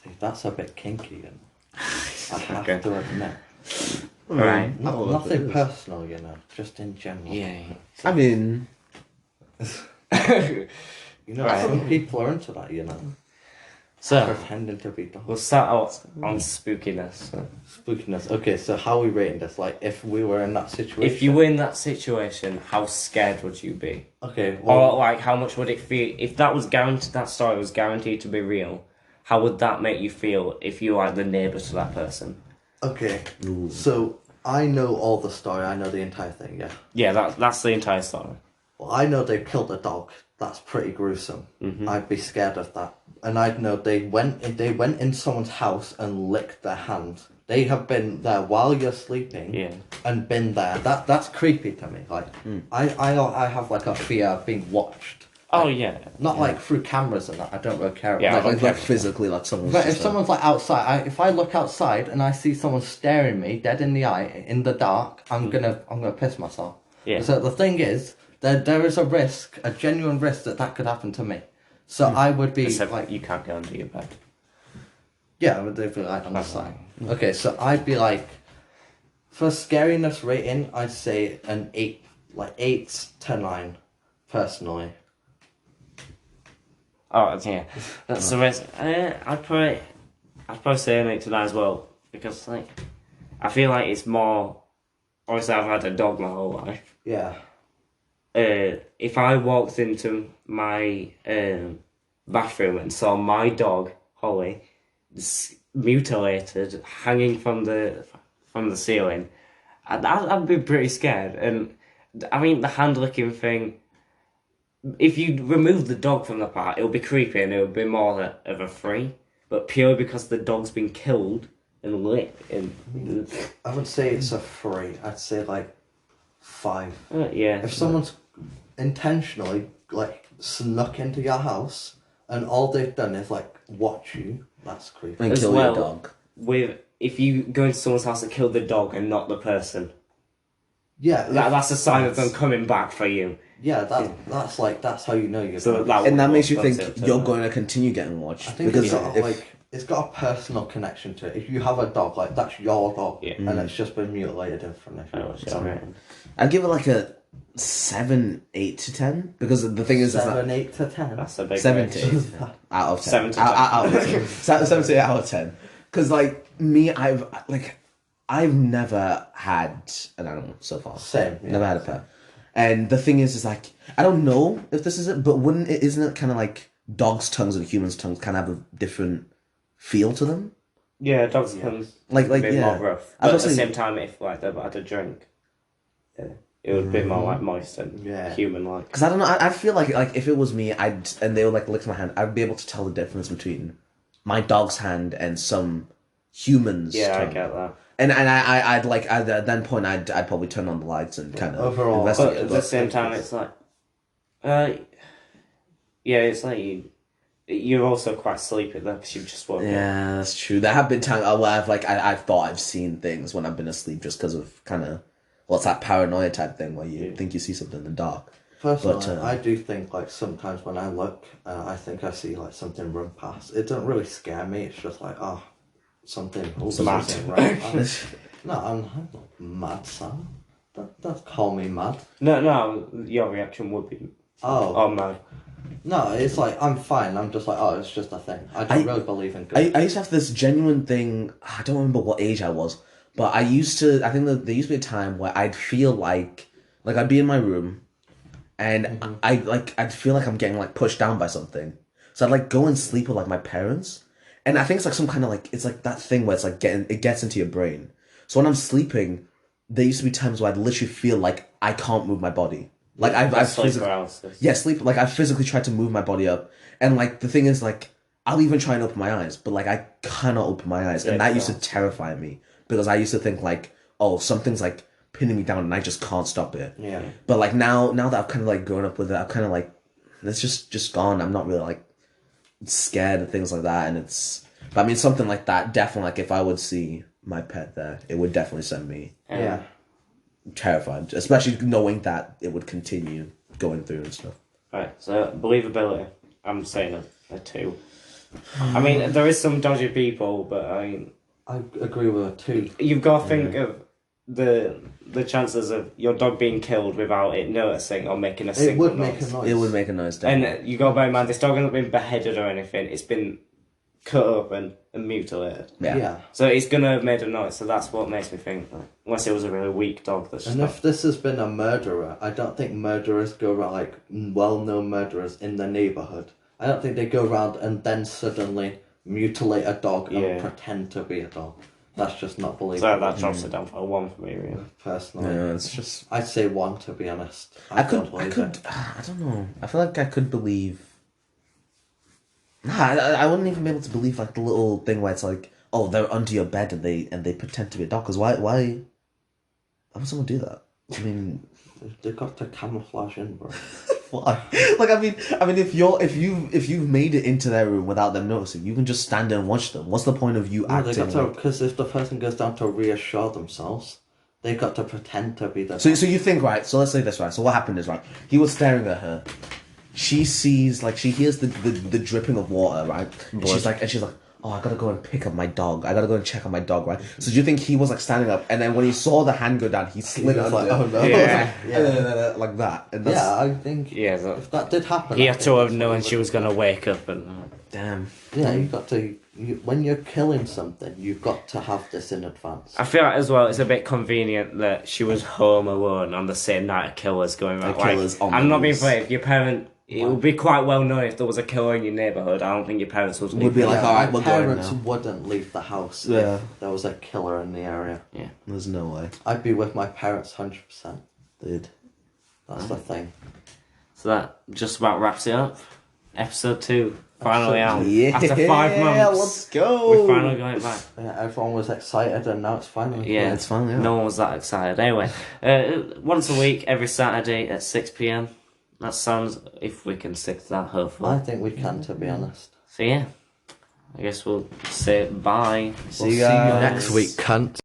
See, that's a bit kinky, I have Okay. to admit. Right. Nothing personal, just in general. Yeah. I mean, Right. Some people are into that, So pretending to be dogs. we'll start out on spookiness. Spookiness. Okay, so how are we rating this? Like, if we were in that situation. If you were in that situation, how scared would you be? Okay, Or well, like, how much would it feel if that was guaranteed? That story was guaranteed to be real. How would that make you feel if you were like the neighbour to that person? okay. ooh. So I know all the story. I know the entire thing. Yeah. Yeah, that's the entire story. Well, I know they killed a dog. That's pretty gruesome. Mhm. I'd be scared of that. And I'd know they went in someone's house and licked their hand. They have been there while you're sleeping Yeah. and been there. That's creepy to me. Like I have like a fear of being watched. Oh yeah. Not like through cameras and that. I don't really care. Yeah, about Like physically, like someone's But just if someone's like outside, if I look outside and I see someone staring me dead in the eye in the dark, I'm gonna piss myself. Yeah. So the thing is, there is a risk, a genuine risk that could happen to me. So I would be Except like, you can't go under your bed. yeah, I would be like on the side. Okay, so I'd be like, for scariness rating, I'd say an 8, like 8 to 9, personally. Oh yeah. That's the rest. I'd probably say an 8 to 9 as well, because like I feel like it's more. Obviously, I've had a dog my whole life. Yeah. If I walked into my bathroom and saw my dog Holly mutilated, hanging from the ceiling, I'd be pretty scared. And I mean, the hand licking thing. If you remove the dog from the part, it'll be creepy and it'll be more of a free. But purely because the dog's been killed and licked, and I would say it's a 3. I'd say like 5. yeah. If someone's intentionally like snuck into your house and all they've done is like watch you, that's creepy. and As kill well, your dog. If you go into someone's house and kill the dog and not the person, Yeah, that's a sign of them coming back for you. Yeah, that's how you know you're. So And that makes you think that's it, you're going to continue getting watched. I think because it's got a personal connection to it. If you have a dog, like that's your dog, Yeah. and it's just been mutilated in front of you. Oh, okay. I'd give it like a 7, 8 to 10 because the thing is, 7, 8 to 10. That's a big 7 range. to 8 out of 10. 7 to 10. Out of 10. 7 to 8 out of 10. Because like me, I've never had an animal so far. Same. Yeah. Never had a pet. And the thing is like I don't know if this is it, but isn't it kind of like dogs' tongues and humans' tongues kind of have a different feel to them? Yeah, dogs can Like a bit yeah. more rough. I But was at the saying- same time, if like they've had a drink, it would be more like moist and Yeah. human-like. Because I don't know, I feel like if it was me, and they would like lick my hand, I'd be able to tell the difference between my dog's hand and some humans. Yeah, I tongue. get that. And I'd at that point I'd probably turn on the lights and kind of Overall, But investigate. at the same time, it's like, yeah, it's like you're also quite sleepy though because you've just woken up. Yeah, that's true. There have been times where I've thought I've seen things when I've been asleep just because of kind of what's that paranoia type thing where you think you see something in the dark. Personally, But, I do think like sometimes when I look, I think I see like something run past. It doesn't really scare me. It's just like something. Mad. Right past. No, I'm not mad, Sam. Don't call me mad. No, your reaction would be, Oh no. no, it's like I'm fine. I'm just like it's just a thing. I don't really believe in good. I used to have this genuine thing. I don't remember what age I was, but I used to. I think that there used to be a time where I'd feel like I'd be in my room, and I'd feel like I'm getting like pushed down by something. So I'd like go and sleep with like my parents, and I think it's like some kind of like it's like that thing where it's like it gets into your brain. So when I'm sleeping, there used to be times where I'd literally feel like I can't move my body. Like I've Sleep physically, paralysis. yeah, sleep. Like I physically tried to move my body up, and like the thing is, like I'll even try and open my eyes, but like I cannot open my eyes, and Yeah, that used to terrify me because I used to think like, oh, something's like pinning me down, and I just can't stop it. Yeah. But like now that I've kind of like grown up with it, I've kind of like it's just gone. I'm not really like scared and things like that, and it's. But I mean, something like that definitely. Like if I would see my pet there, it would definitely send me Yeah. terrified, especially knowing that it would continue going through and stuff. Right, so believability, I'm saying a 2. I mean, there is some dodgy people, but I mean, I agree with a 2. you've got to think of the chances of your dog being killed without it noticing or making a It single would make noise. a noise. It would make a noise. And Definitely. you got to bear in mind, this dog hasn't been beheaded or anything. It's been cut open and mutilated. Yeah. So it's going to have made a noise. So that's what makes me think, like, unless it was a really weak dog that's just And not- if this has been a murderer, I don't think murderers go around like well-known murderers in the neighborhood. I don't think they go around and then suddenly mutilate a dog and Yeah. pretend to be a dog. That's just not So believable. that drops it down for a 1 for me, really. Personally, Yeah, it's just. I'd say 1 to be honest. I don't could. believe it. I don't know. I feel like I could believe. Nah, I wouldn't even be able to believe like the little thing where it's like, oh, they're under your bed and they pretend to be a dog. Cause why would someone do that? I mean, They got to camouflage in, bro. why? Like I mean, if you've made it into their room without them noticing, you can just stand there and watch them. What's the point of you No, they acting? got to Like... because if the person goes down to reassure themselves, they got to pretend to be the. So you think, right? So let's say this, right? So what happened is, right? He was staring at her. She sees, like, she hears the dripping of water, right? And she's like, oh, I gotta go and pick up my dog. I gotta go and check on my dog, right? So do you think he was like standing up, and then when he saw the hand go down, he slid was under, like, oh no. Yeah. and then, like that. And that's, Yeah, I think Yeah, if that did happen, he I had think to have that's what known he she would was going to wake up and... damn. Yeah, you got to. When you're killing something, you've got to have this in advance. I feel like as well it's a bit convenient that she was home alone on the same night a killer's going around. A killer's on I'm the not being loose. funny. If your parent, it would be quite well known if there was a killer in your neighbourhood. I don't think your parents would Would be like, Yeah, all right, my we're going parents now. wouldn't leave the house Yeah. if there was a killer in the area. There's no way, I'd be with my parents 100%. dude. That's the thing. So that just about wraps it up. Episode 2 finally out Yeah, after 5 months. let's go. We're finally going back. Yeah, everyone was excited, and now it's finally. Yeah, it's finally out. No one was that excited. Anyway, once a week, every Saturday at 6 p.m. That sounds, if we can stick to that, hopefully. I think we can, to be honest. So yeah, I guess we'll say bye. See you guys next week, cunt.